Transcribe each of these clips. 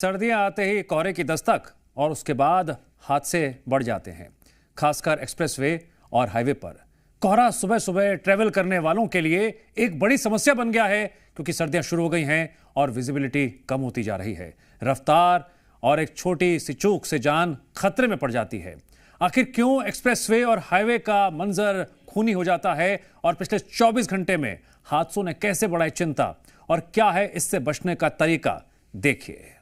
सर्दियां आते ही कोहरे की दस्तक और उसके बाद हादसे बढ़ जाते हैं। खासकर एक्सप्रेसवे और हाईवे पर कोहरा सुबह सुबह ट्रेवल करने वालों के लिए एक बड़ी समस्या बन गया है, क्योंकि सर्दियां शुरू हो गई हैं और विजिबिलिटी कम होती जा रही है। रफ्तार और एक छोटी सी चूक से जान खतरे में पड़ जाती है। आखिर क्यों एक्सप्रेसवे और हाईवे का मंजर खूनी हो जाता है और पिछले 24 घंटे में हादसों ने कैसे बढ़ाई चिंता, और क्या है इससे बचने का तरीका, देखिए।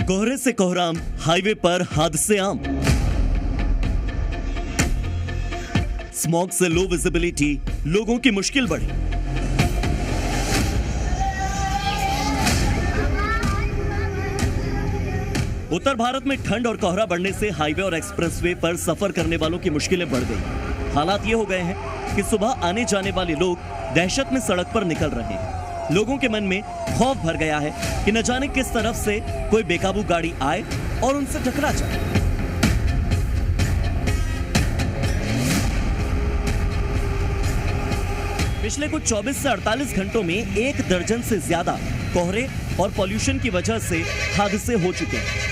कोहरे से कोहराम, हाईवे पर हादसे आम। स्मॉग से लो विजिबिलिटी, लोगों की मुश्किल बढ़ी। उत्तर भारत में ठंड और कोहरा बढ़ने से हाईवे और एक्सप्रेसवे पर सफर करने वालों की मुश्किलें बढ़ गई। हालात ये हो गए हैं कि सुबह आने जाने वाले लोग दहशत में सड़क पर निकल रहे हैं। लोगों के मन में खौफ भर गया है कि न जाने किस तरफ से कोई बेकाबू गाड़ी आए और उनसे टकरा जाए। पिछले कुछ 24 से 48 घंटों में 1 दर्जन से ज्यादा कोहरे और पॉल्यूशन की वजह से हादसे हो चुके हैं।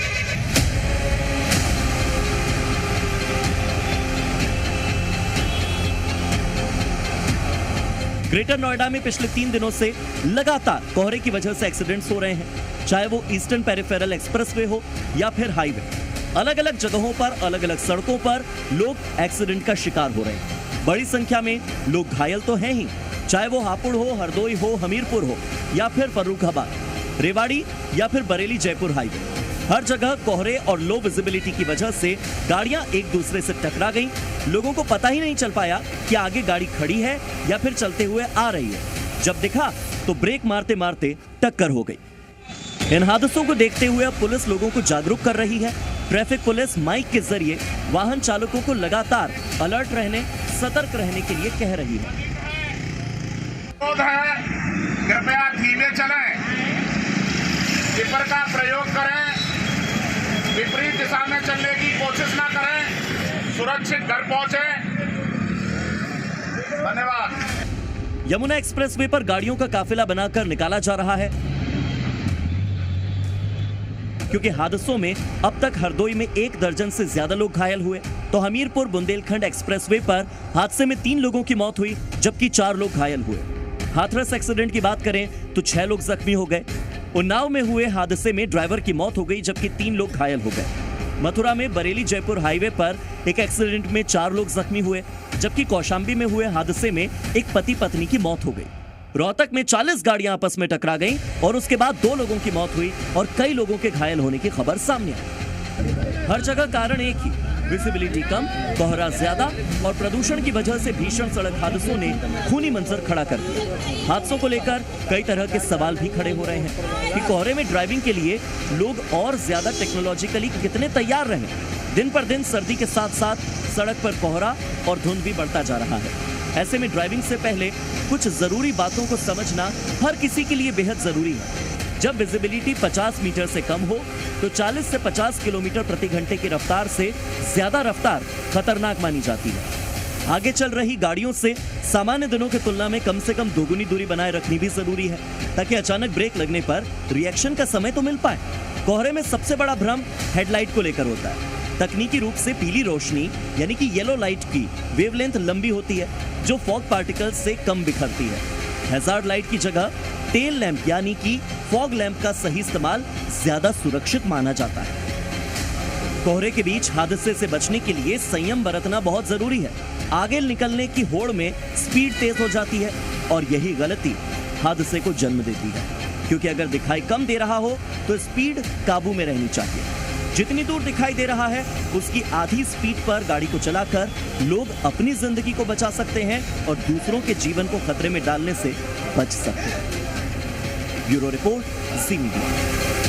ग्रेटर नोएडा में पिछले 3 दिनों से लगातार कोहरे की वजह से एक्सीडेंट्स हो रहे हैं, चाहे वो ईस्टर्न पेरिफेरल एक्सप्रेसवे हो या फिर हाईवे। अलग अलग जगहों पर, अलग अलग सड़कों पर लोग एक्सीडेंट का शिकार हो रहे हैं। बड़ी संख्या में लोग घायल तो हैं ही, चाहे वो हापुड़ हो, हरदोई हो, हमीरपुर हो या फिर फर्रुखाबाद, रेवाड़ी या फिर बरेली जयपुर हाईवे। हर जगह कोहरे और लो विजिबिलिटी की वजह से गाड़ियां एक दूसरे से टकरा गईं। लोगों को पता ही नहीं चल पाया कि आगे गाड़ी खड़ी है या फिर चलते हुए आ रही है। जब दिखा तो ब्रेक मारते मारते टक्कर हो गई। इन हादसों को देखते हुए अब पुलिस लोगों को जागरूक कर रही है। ट्रैफिक पुलिस माइक के जरिए वाहन चालकों को लगातार अलर्ट रहने, सतर्क रहने के लिए कह रही है। कृपया धीमे चलें, टिपर का प्रयोग करें, विपरीत दिशा में चलने की कोशिश ना करें, सुरक्षित घर पहुंचे। धन्यवाद। यमुना एक्सप्रेसवे पर गाड़ियों का काफिला बनाकर निकाला जा रहा है, क्योंकि हादसों में अब तक हरदोई में 1 दर्जन से ज्यादा लोग घायल हुए, तो हमीरपुर बुंदेलखंड एक्सप्रेसवे पर हादसे में 3 लोगों की मौत हुई, जबकि 4 लोग घायल हुए। हाथरस एक्सीडेंट की बात करें तो 6 लोग जख्मी हो गए। उन्नाव में हुए हादसे में ड्राइवर की मौत हो गई, जबकि 3 लोग घायल हो गए। मथुरा में बरेली जयपुर हाईवे पर एक एक्सीडेंट में 4 लोग जख्मी हुए, जबकि कौशाम्बी में हुए हादसे में एक पति पत्नी की मौत हो गई। रोहतक में 40 गाड़ियां आपस में टकरा गईं और उसके बाद 2 लोगों की मौत हुई और कई लोगों के घायल होने की खबर सामने आई। हर जगह कारण एक ही, विजिबिलिटी कम, कोहरा ज्यादा और प्रदूषण की वजह से भीषण सड़क हादसों ने खूनी मंजर खड़ा कर दिया। हादसों को लेकर कई तरह के सवाल भी खड़े हो रहे हैं कि कोहरे में ड्राइविंग के लिए लोग और ज्यादा टेक्नोलॉजिकली कितने तैयार रहें। दिन पर दिन सर्दी के साथ साथ सड़क पर कोहरा और धुंध भी बढ़ता जा रहा है। ऐसे में ड्राइविंग से पहले कुछ जरूरी बातों को समझना हर किसी के लिए बेहद जरूरी है। जब विजिबिलिटी 50 मीटर से कम हो तो 40 से 50 किलोमीटर प्रति घंटे की रफ्तार से ज्यादा रफ्तार खतरनाक मानी जाती है। आगे चल रही गाड़ियों से सामान्य दिनों की तुलना में कम से कम दोगुनी दूरी बनाए रखनी भी जरूरी है, ताकि अचानक ब्रेक लगने पर रिएक्शन का समय तो मिल पाए। कोहरे में सबसे बड़ा भ्रम हेडलाइट को लेकर होता है। तकनीकी रूप से पीली रोशनी यानी कि येलो लाइट की वेवलेंथ लंबी होती है, जो फॉग पार्टिकल्स से कम बिखरती है। हैजार्ड लाइट की जगह टेल लैंप यानी कि फॉग लैंप का सही इस्तेमाल ज्यादा सुरक्षित माना जाता है। कोहरे के बीच हादसे से बचने के लिए संयम बरतना बहुत जरूरी है। आगे निकलने की होड़ में स्पीड तेज हो जाती है और यही गलती हादसे को जन्म देती है, क्योंकि अगर दिखाई कम दे रहा हो तो स्पीड काबू में रहनी चाहिए। जितनी दूर दिखाई दे रहा है उसकी आधी स्पीड पर गाड़ी को चलाकर लोग अपनी जिंदगी को बचा सकते हैं और दूसरों के जीवन को खतरे में डालने से बच सकते हैं। ब्यूरो रिपोर्ट, जी मीडिया।